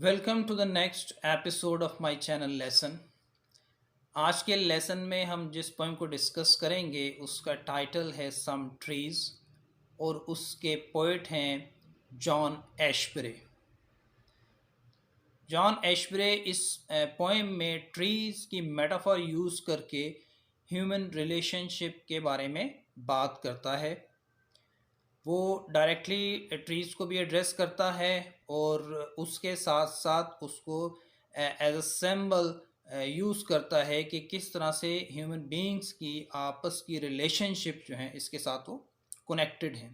Welcome to the next episode of my channel lesson. आज के lesson में हम जिस पोएम को डिस्कस करेंगे उसका टाइटल है सम ट्रीज और उसके पोइट हैं जॉन एशबरे। जॉन एशबरे इस पोएम में ट्रीज की मेटाफर यूज़ करके ह्यूमन रिलेशनशिप के बारे में बात करता है। वो डायरेक्टली ट्रीज़ को भी एड्रेस करता है और उसके साथ साथ उसको एज अ सिंबल यूज़ करता है कि किस तरह से ह्यूमन बीइंग्स की आपस की रिलेशनशिप जो है इसके साथ वो कनेक्टेड हैं।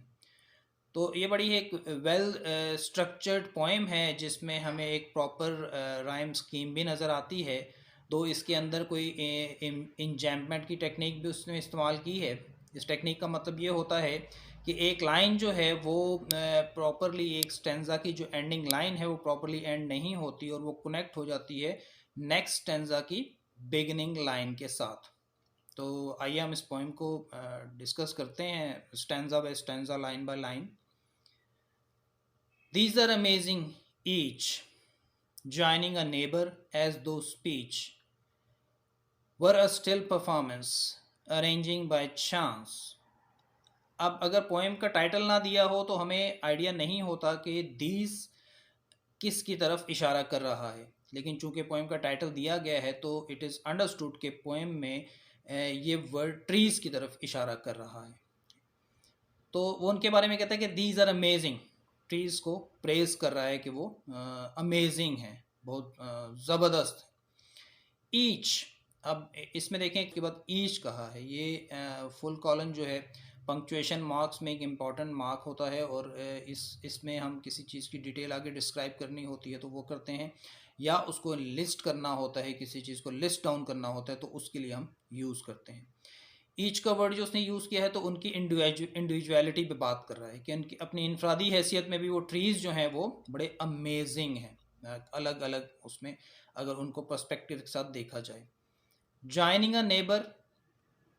तो ये बड़ी एक वेल स्ट्रक्चर्ड पोएम है जिसमें हमें एक प्रॉपर राइम स्कीम भी नज़र आती है। तो इसके अंदर कोई इंजैम्पमेंट की टेक्निक भी उसने इस्तेमाल की है। इस टेक्निक का मतलब ये होता है कि एक लाइन जो है वो प्रॉपरली एक स्टेंजा की जो एंडिंग लाइन है वो प्रॉपरली एंड नहीं होती और वो कनेक्ट हो जाती है नेक्स्ट स्टेंजा की बिगिनिंग लाइन के साथ। तो आइए हम इस पोएम को डिस्कस करते हैं stanza by stanza, line by line. These are amazing each, joining a neighbor as though speech were a still performance, arranging by chance. अब अगर पोएम का टाइटल ना दिया हो तो हमें आइडिया नहीं होता कि दीज किस की तरफ इशारा कर रहा है, लेकिन चूंकि पोएम का टाइटल दिया गया है तो इट इज़ अंडरस्टूड कि पोएम में ये वर्ड ट्रीज़ की तरफ इशारा कर रहा है। तो वो उनके बारे में कहता है कि दीज आर अमेजिंग, ट्रीज़ को प्रेज कर रहा है कि वो अमेजिंग है, बहुत ज़बरदस्त है। ईच, अब इसमें देखें इसके बाद ईच कहा है, ये फुल कॉलन जो है पंक्चुएशन मार्क्स में एक इम्पॉर्टेंट मार्क होता है और इसमें हम किसी चीज़ की डिटेल आगे डिस्क्राइब करनी होती है तो वो करते हैं, या उसको लिस्ट करना होता है, किसी चीज़ को लिस्ट डाउन करना होता है तो उसके लिए हम यूज़ करते हैं। ईच का वर्ड जो उसने यूज़ किया है तो उनकी इंडिविजुअलिटी पे बात कर रहा है कि उनकी अपनी इनफरादी हैसियत में भी वो ट्रीज़ जो हैं वो बड़े अमेजिंग हैं, अलग अलग उसमें अगर उनको पर्सपेक्टिव के साथ देखा जाए। जॉइनिंग अ नेबर,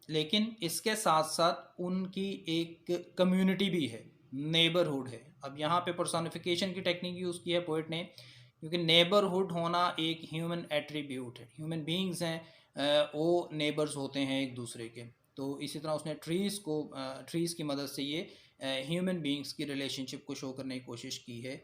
लेकिन इसके साथ साथ उनकी एक कम्युनिटी भी है, नेबरहुड है। अब यहाँ पे पर्सोनिफिकेशन की टेक्निक यूज़ की है पोइट ने, क्योंकि नेबरहुड होना एक ह्यूमन एट्रीब्यूट है, ह्यूमन बीइंग्स हैं वो नेबर्स होते हैं एक दूसरे के। तो इसी तरह उसने ट्रीज़ की मदद से ये ह्यूमन बीइंग्स की रिलेशनशिप को शो करने की कोशिश की है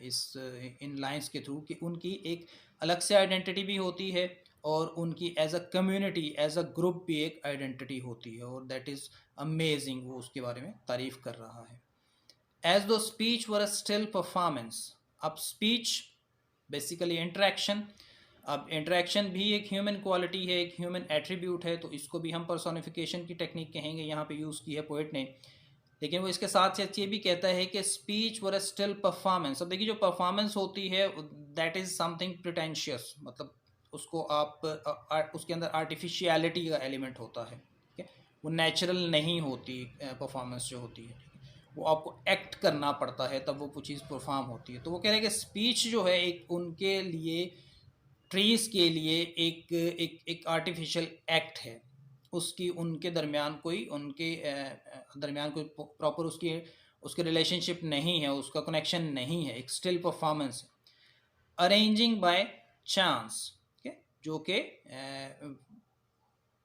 इस इन लाइंस के थ्रू कि उनकी एक अलग से आइडेंटिटी भी होती है और उनकी as a community, as a group भी एक आइडेंटिटी होती है और दैट इज़ अमेजिंग, वो उसके बारे में तारीफ़ कर रहा है। एज दो स्पीच वर अ स्टिल परफॉर्मेंस, अब स्पीच बेसिकली इंटरेक्शन, अब इंटरेक्शन भी एक ह्यूमन क्वालिटी है, एक ह्यूमन एट्रीब्यूट है, तो इसको भी हम पर्सोनिफिकेशन की टेक्निक कहेंगे, यहाँ पे यूज़ की है पोइट ने। लेकिन वो इसके साथ साथ ये भी कहता है कि स्पीच वर अ स्टिल परफॉर्मेंस। अब देखिए जो परफॉर्मेंस होती है दैट इज़ समथिंग प्रिटेंशियस, मतलब उसको आप उसके अंदर आर्टिफिशियलिटी का एलिमेंट होता है, ठीक है, वो नेचुरल नहीं होती परफॉर्मेंस जो होती है, वो आपको एक्ट करना पड़ता है तब वो चीज़ परफॉर्म होती है। तो वो कह रहे हैं कि स्पीच जो है एक उनके लिए, ट्रीज़ के लिए एक एक एक आर्टिफिशियल एक्ट है, उसकी उनके दरमियान कोई दरमियान कोई प्रॉपर उसकी उसके रिलेशनशिप नहीं है, उसका कनेक्शन नहीं है, एक स्टिल परफॉर्मेंस है। अरेंजिंग बाय चांस, जो कि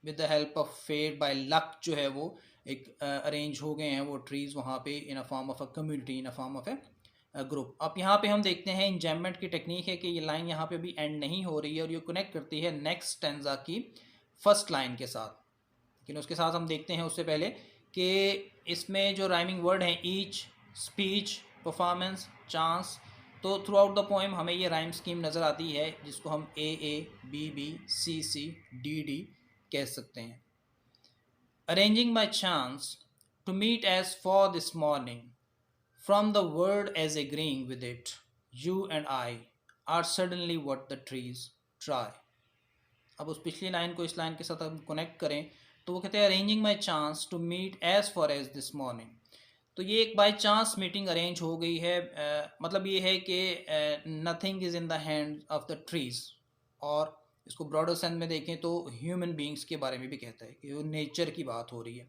with the help of fate, by luck जो है वो एक अरेंज हो गए हैं वो ट्रीज़ वहाँ पे in a form of a community, in a form of a group. अब यहाँ पे हम देखते हैं इंजैम्पमेंट की टेक्निक है कि ये लाइन यहाँ पे भी एंड नहीं हो रही है और ये कनेक्ट करती है नेक्स्ट स्टेंजा की फर्स्ट लाइन के साथ। लेकिन उसके साथ हम देखते हैं उससे पहले कि इसमें जो राइमिंग वर्ड हैं ईच, स्पीच, परफॉर्मेंस, चांस, तो थ्रू आउट द पोएम हमें ये राइम स्कीम नज़र आती है जिसको हम A B B C C D D कह सकते हैं। Arranging my chance to meet as for this morning, from the word as agreeing with it, you and I are suddenly what the trees try. अब उस पिछली line को इस line के साथ हम कनेक्ट करें तो वो कहते हैं arranging my chance to meet as for as this morning. तो ये एक बाई चांस मीटिंग अरेंज हो गई है, मतलब ये है कि nothing is in the hand of the trees. और इसको ब्रॉडर सेंस में देखें तो ह्यूमन बींग्स के बारे में भी कहता है कि वो नेचर की बात हो रही है।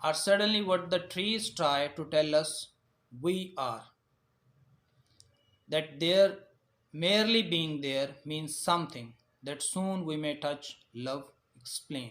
Are suddenly what the trees try to tell us we are. That their merely being there means something that soon we may touch, love, explain.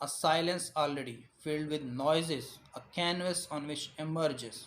a silence already filled with noises, a canvas on which emerges.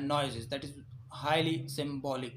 noises, that is highly symbolic,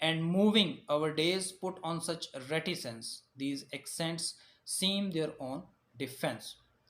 And moving our days put on such reticence, these accents seem their own defense.